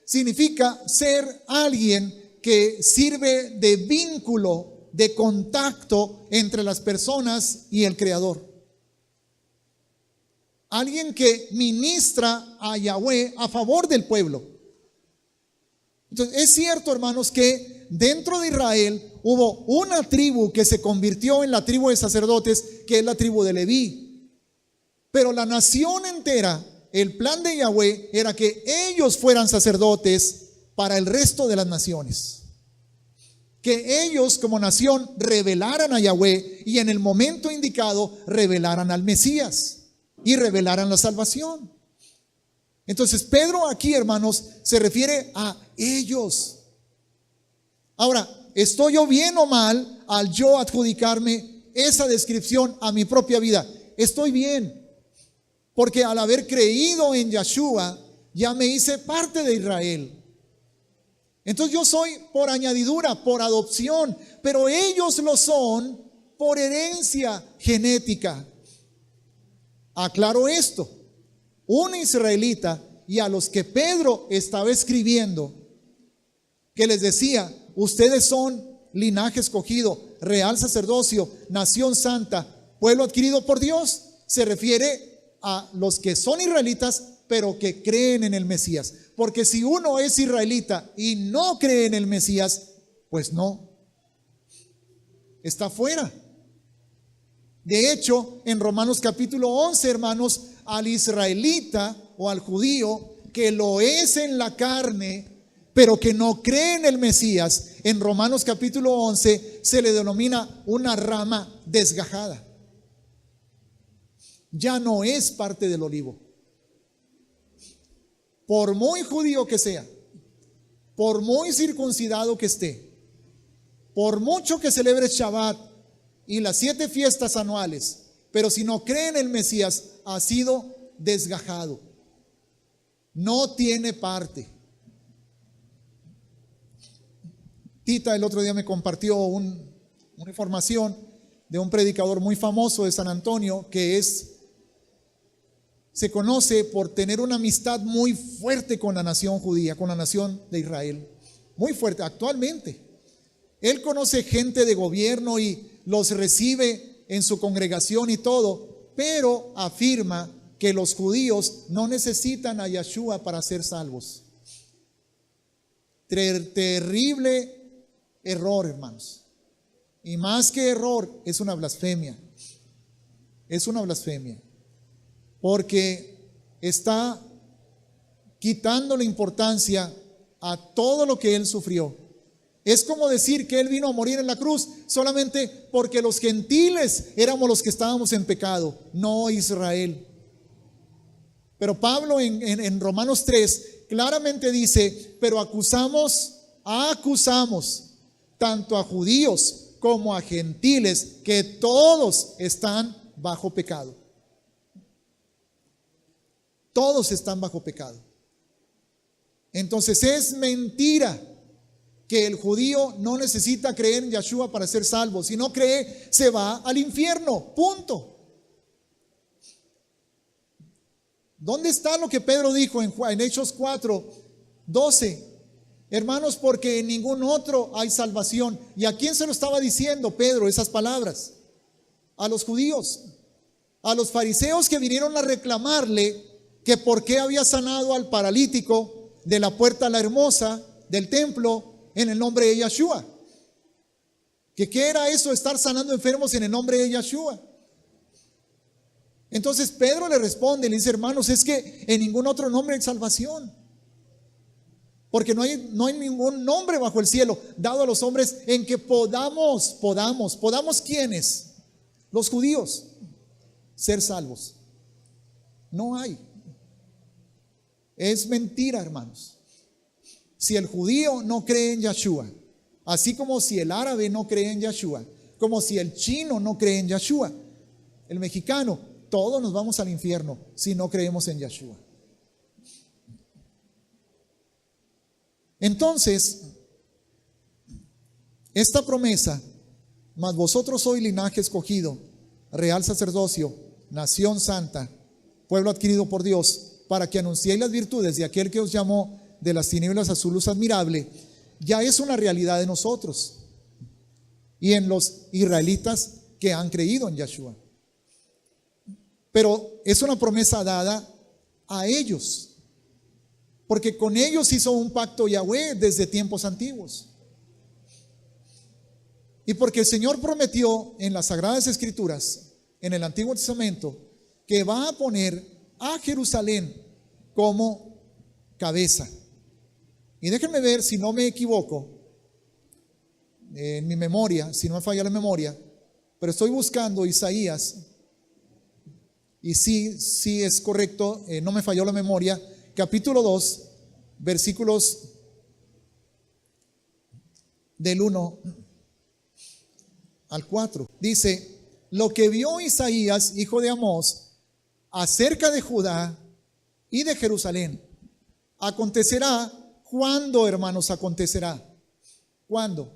Significa ser alguien que sirve de vínculo, de contacto entre las personas y el Creador. Alguien que ministra a Yahweh a favor del pueblo. Entonces, es cierto, hermanos, que dentro de Israel hubo una tribu que se convirtió en la tribu de sacerdotes, que es la tribu de Leví. Pero la nación entera, el plan de Yahweh era que ellos fueran sacerdotes para el resto de las naciones. Que ellos como nación revelaran a Yahweh y en el momento indicado revelaran al Mesías y revelaran la salvación. Entonces Pedro aquí, hermanos, se refiere a ellos. Ahora, ¿estoy yo bien o mal al yo adjudicarme esa descripción a mi propia vida? Estoy bien, porque al haber creído en Yeshua ya me hice parte de Israel. Entonces yo soy por añadidura, por adopción, pero ellos lo son por herencia genética. Aclaro esto, un israelita, y a los que Pedro estaba escribiendo, que les decía, ustedes son linaje escogido, real sacerdocio, nación santa, pueblo adquirido por Dios, se refiere a los que son israelitas, pero que creen en el Mesías. Porque si uno es israelita y no cree en el Mesías, pues no, está fuera. De hecho, en Romanos capítulo 11, hermanos, al israelita o al judío que lo es en la carne, pero que no cree en el Mesías, en Romanos capítulo 11 se le denomina una rama desgajada. Ya no es parte del olivo. Por muy judío que sea, por muy circuncidado que esté, por mucho que celebre Shabbat y las 7 fiestas anuales, pero si no cree en el Mesías, ha sido desgajado. No tiene parte. Tita el otro día me compartió una información de un predicador muy famoso de San Antonio que se conoce por tener una amistad muy fuerte con la nación judía, con la nación de Israel. Muy fuerte, actualmente. Él conoce gente de gobierno y los recibe en su congregación y todo, pero afirma que los judíos no necesitan a Yeshua para ser salvos. Terrible error, hermanos. Y más que error, es una blasfemia. Es una blasfemia. Porque está quitando la importancia a todo lo que Él sufrió. Es como decir que Él vino a morir en la cruz solamente porque los gentiles éramos los que estábamos en pecado, no Israel. Pero Pablo en Romanos 3 claramente dice, pero acusamos tanto a judíos como a gentiles, que todos están bajo pecado. Todos están bajo pecado. Entonces es mentira que el judío no necesita creer en Yeshua para ser salvo. Si no cree, se va al infierno. Punto. ¿Dónde está lo que Pedro dijo en Hechos 4:12? Hermanos, porque en ningún otro hay salvación. ¿Y a quién se lo estaba diciendo Pedro esas palabras? A los judíos, a los fariseos que vinieron a reclamarle que por qué había sanado al paralítico de la puerta a la hermosa del templo en el nombre de Yeshua. ¿Qué era eso, estar sanando enfermos en el nombre de Yeshua? Entonces Pedro le responde, le dice, hermanos, es que en ningún otro nombre hay salvación. Porque no hay ningún nombre bajo el cielo dado a los hombres en que podamos ¿quiénes? Los judíos, ser salvos. No hay. Es mentira, hermanos. Si el judío no cree en Yeshua, así como si el árabe no cree en Yeshua, como si el chino no cree en Yeshua, el mexicano, todos nos vamos al infierno si no creemos en Yeshua. Entonces, esta promesa, mas vosotros sois linaje escogido, real sacerdocio, nación santa, pueblo adquirido por Dios, para que anunciéis las virtudes de aquel que os llamó de las tinieblas a su luz admirable, ya es una realidad de nosotros y en los israelitas que han creído en Yeshua. Pero es una promesa dada a ellos, porque con ellos hizo un pacto Yahweh desde tiempos antiguos. Y porque el Señor prometió en las Sagradas Escrituras, en el Antiguo Testamento, que va a poner a Jerusalén como cabeza. Y déjenme ver si no me equivoco en mi memoria, si no me falla la memoria, pero estoy buscando Isaías y sí es correcto, no me falló la memoria, capítulo 2, versículos del 1 al 4. Dice: lo que vio Isaías, hijo de Amós, acerca de Judá y de Jerusalén, acontecerá. ¿Cuándo, hermanos, acontecerá? ¿Cuándo?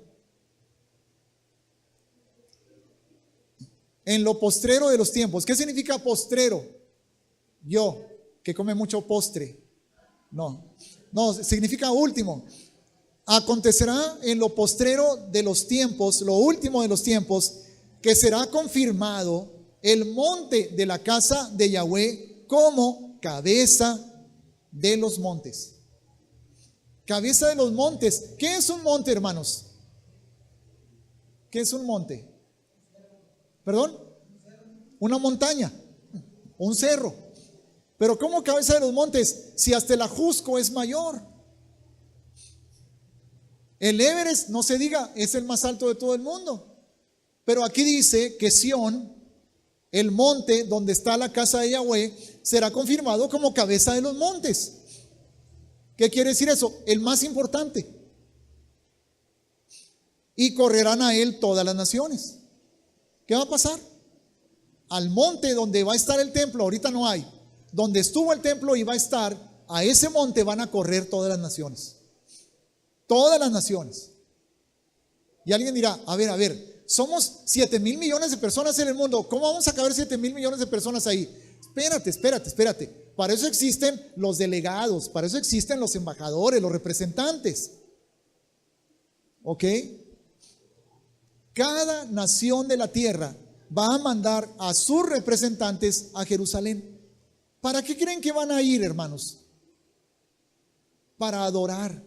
En lo postrero de los tiempos. ¿Qué significa postrero? Yo, que come mucho postre. No, significa último. Acontecerá en lo postrero de los tiempos, lo último de los tiempos, que será confirmado el monte de la casa de Yahweh como cabeza de los montes. Cabeza de los montes. ¿Qué es un monte, hermanos? ¿Qué es un monte? ¿Perdón? Una montaña, un cerro. Pero ¿cómo cabeza de los montes? Si hasta el Ajusco es mayor. El Everest, no se diga, es el más alto de todo el mundo. Pero aquí dice que Sión, el monte donde está la casa de Yahweh, será confirmado como cabeza de los montes. ¿Qué quiere decir eso? El más importante. Y correrán a él todas las naciones. ¿Qué va a pasar? Al monte donde va a estar el templo, ahorita no hay. Donde estuvo el templo y va a estar, a ese monte van a correr todas las naciones. Todas las naciones. Y alguien dirá, a ver, somos 7,000 millones de personas en el mundo. ¿Cómo vamos a caber 7,000 millones de personas ahí? Espérate. Para eso existen los delegados, para eso existen los embajadores, los representantes. ¿Ok? Cada nación de la tierra va a mandar a sus representantes a Jerusalén. ¿Para qué creen que van a ir, hermanos? Para adorar,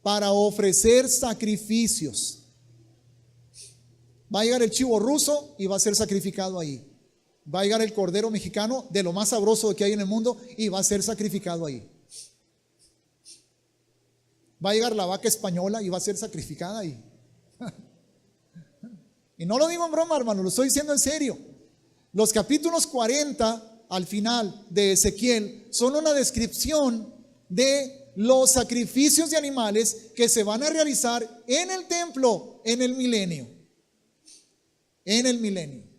para ofrecer sacrificios. Va a llegar el chivo ruso y va a ser sacrificado ahí. Va a llegar el cordero mexicano, de lo más sabroso que hay en el mundo, y va a ser sacrificado ahí. Va a llegar la vaca española y va a ser sacrificada ahí. Y no lo digo en broma, hermano, lo estoy diciendo en serio. Los capítulos 40 al final de Ezequiel son una descripción de los sacrificios de animales que se van a realizar en el templo en el milenio. En el milenio.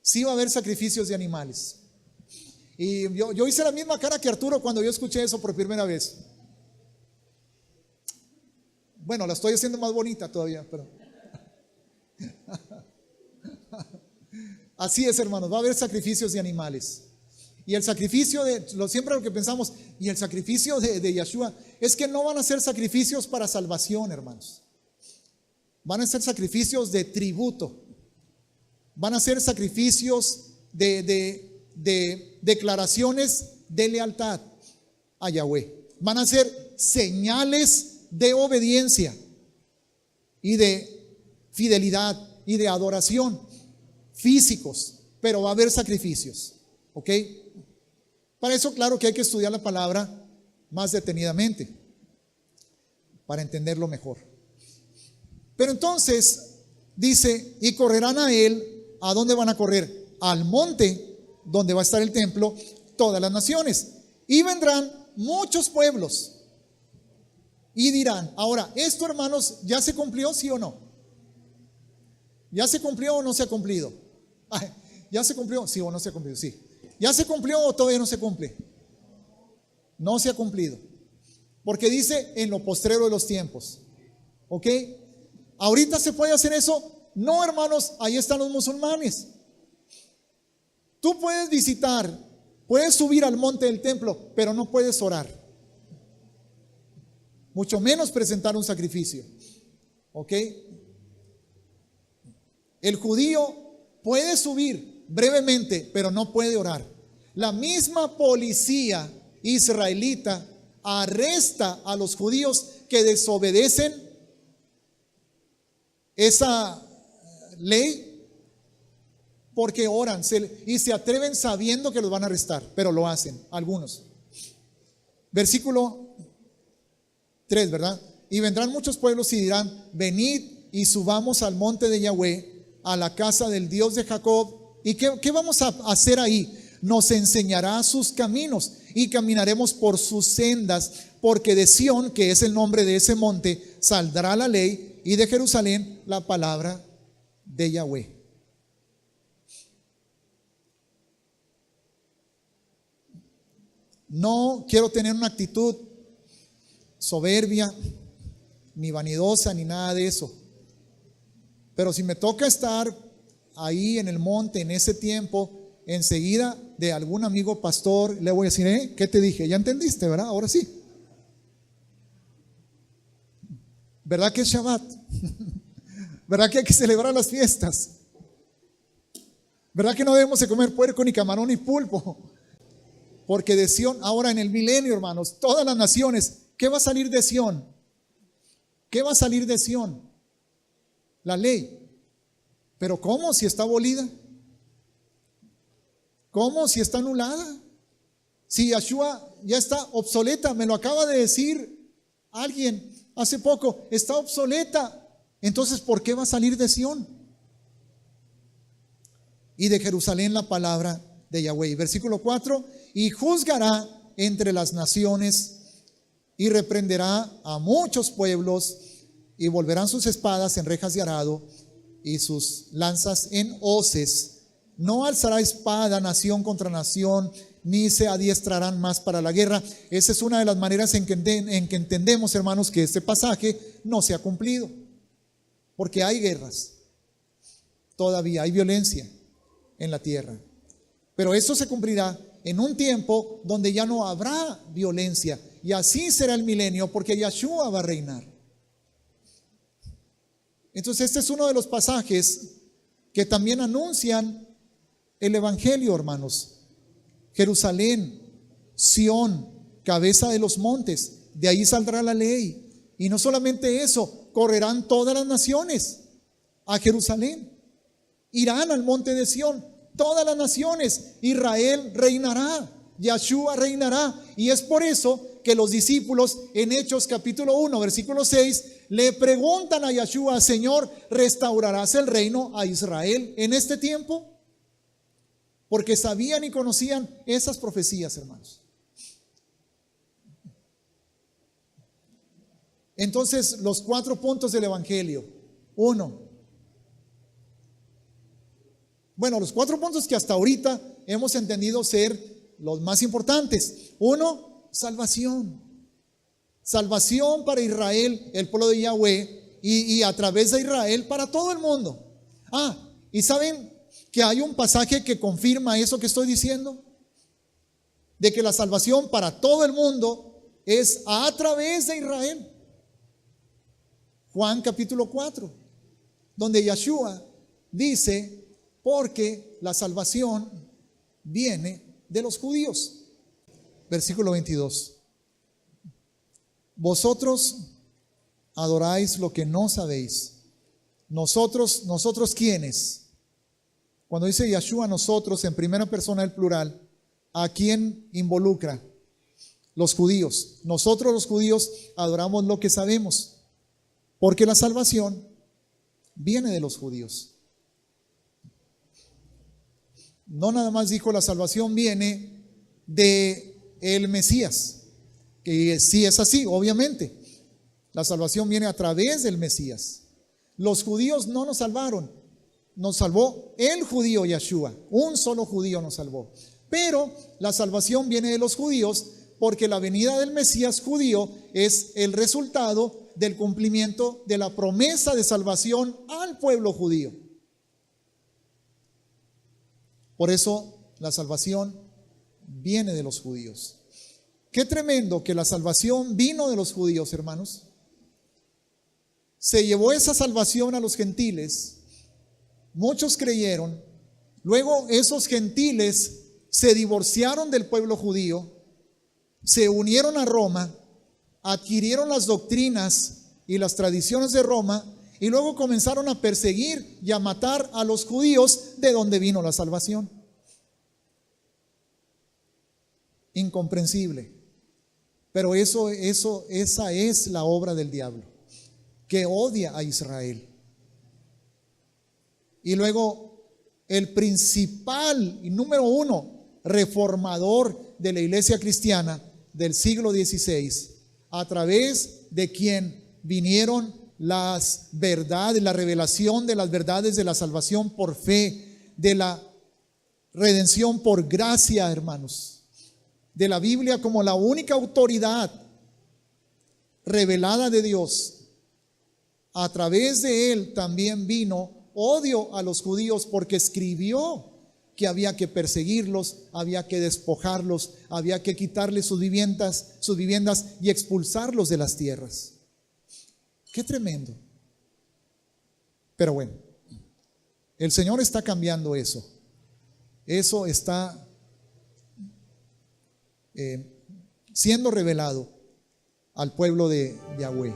Sí va a haber sacrificios de animales. Y yo hice la misma cara que Arturo cuando yo escuché eso por primera vez. Bueno, la estoy haciendo más bonita todavía, pero así es, hermanos, va a haber sacrificios de animales. Y el sacrificio siempre lo que pensamos, y el sacrificio de Yeshua, es que no van a ser sacrificios para salvación, hermanos. Van a ser sacrificios de tributo. Van a ser sacrificios de declaraciones de lealtad a Yahweh. Van a ser señales de obediencia y de fidelidad y de adoración físicos, pero va a haber sacrificios. ¿Ok? Para eso, claro que hay que estudiar la palabra más detenidamente para entenderlo mejor. Pero entonces dice, y correrán a él. ¿A dónde van a correr? Al monte donde va a estar el templo, todas las naciones. Y vendrán muchos pueblos y dirán, ahora, ¿esto, hermanos, ya se cumplió, sí o no? ¿Ya se cumplió o no se ha cumplido? Ay, ¿ya se cumplió? Sí o no se ha cumplido, sí. ¿Ya se cumplió o todavía no se cumple? No se ha cumplido. Porque dice en lo postrero de los tiempos. ¿Ok? ¿Ahorita se puede hacer eso? No, hermanos, ahí están los musulmanes. Tú puedes visitar, puedes subir al monte del templo, pero no puedes orar. Mucho menos presentar un sacrificio. ¿Ok? El judío puede subir brevemente, pero no puede orar. La misma policía israelita arresta a los judíos que desobedecen esa ley porque oran y se atreven sabiendo que los van a arrestar, pero lo hacen, algunos. Versículo 3, ¿verdad? Y vendrán muchos pueblos y dirán: venid y subamos al monte de Yahweh, a la casa del Dios de Jacob. ¿Y qué vamos a hacer ahí? Nos enseñará sus caminos y caminaremos por sus sendas, porque de Sión, que es el nombre de ese monte, saldrá la ley, y de Jerusalén la palabra de Yahweh. No quiero tener una actitud soberbia, ni vanidosa, ni nada de eso. Pero si me toca estar ahí en el monte en ese tiempo, enseguida de algún amigo pastor, le voy a decir: ¿qué te dije? ¿Ya entendiste, verdad? Ahora sí. ¿Verdad que es Shabbat? ¿Verdad que hay que celebrar las fiestas? ¿Verdad que no debemos de comer puerco, ni camarón, ni pulpo? Porque de Sión, ahora en el milenio, hermanos, todas las naciones, ¿qué va a salir de Sión? ¿Qué va a salir de Sión? La ley. ¿Pero cómo? Si está abolida. ¿Cómo? Si está anulada. Si Yahshua ya está obsoleta. Me lo acaba de decir alguien hace poco. Está obsoleta. Entonces, ¿por qué va a salir de Sión? Y de Jerusalén la palabra de Yahweh. Versículo 4: y juzgará entre las naciones y reprenderá a muchos pueblos, y volverán sus espadas en rejas de arado y sus lanzas en hoces. No alzará espada nación contra nación, ni se adiestrarán más para la guerra. Esa es una de las maneras en que entendemos, hermanos, que este pasaje no se ha cumplido. Porque hay guerras, todavía hay violencia en la tierra. Pero eso se cumplirá en un tiempo donde ya no habrá violencia. Y así será el milenio, porque Yahshua va a reinar. Entonces este es uno de los pasajes que también anuncian el evangelio, hermanos. Jerusalén, Sión, cabeza de los montes, de ahí saldrá la ley. Y no solamente eso, correrán todas las naciones a Jerusalén. Irán al monte de Sión, todas las naciones. Israel reinará, Yahshua reinará. Y es por eso que los discípulos en Hechos capítulo 1, versículo 6, le preguntan a Yahshua: Señor, ¿restaurarás el reino a Israel en este tiempo? Porque sabían y conocían esas profecías, hermanos. Entonces, los 4 puntos del evangelio. 1. Bueno, los 4 puntos que hasta ahorita hemos entendido ser los más importantes. 1, salvación. Salvación para Israel, el pueblo de Yahweh, y a través de Israel para todo el mundo. ¿Y saben que hay un pasaje que confirma eso que estoy diciendo? De que la salvación para todo el mundo es a través de Israel. Juan capítulo 4, donde Yahshua dice: porque la salvación viene de los judíos. Versículo 22. Vosotros adoráis lo que no sabéis. Nosotros ¿quiénes? Cuando dice Yahshua nosotros en primera persona del plural, ¿a quién involucra? Los judíos. Nosotros los judíos adoramos lo que sabemos, porque la salvación viene de los judíos. No nada más dijo la salvación viene de el Mesías, que sí es así, obviamente. La salvación viene a través del Mesías. Los judíos no nos salvaron, nos salvó el judío Yahshua. Un solo judío nos salvó. Pero la salvación viene de los judíos, porque la venida del Mesías judío es el resultado del cumplimiento de la promesa de salvación al pueblo judío. Por eso La salvación viene de los judíos. Qué tremendo que la salvación vino de los judíos, hermanos. Se llevó esa salvación a los gentiles. Muchos creyeron. Luego esos gentiles se divorciaron del pueblo judío, se unieron a Roma, adquirieron las doctrinas y las tradiciones de Roma y luego comenzaron a perseguir y a matar a los judíos, de donde vino la salvación. Incomprensible. Pero esa es la obra del diablo, que odia a Israel. Y luego el principal y número uno reformador de la iglesia cristiana del siglo XVI, a través de quien vinieron las verdades, la revelación de las verdades de la salvación por fe, de la redención por gracia, hermanos, de la Biblia como la única autoridad revelada de Dios. A través de él también vino odio a los judíos, porque escribió que había que perseguirlos, había que despojarlos, había que quitarles sus viviendas y expulsarlos de las tierras. Qué tremendo. Pero bueno, el Señor está cambiando eso. Eso está siendo revelado al pueblo de Yahweh.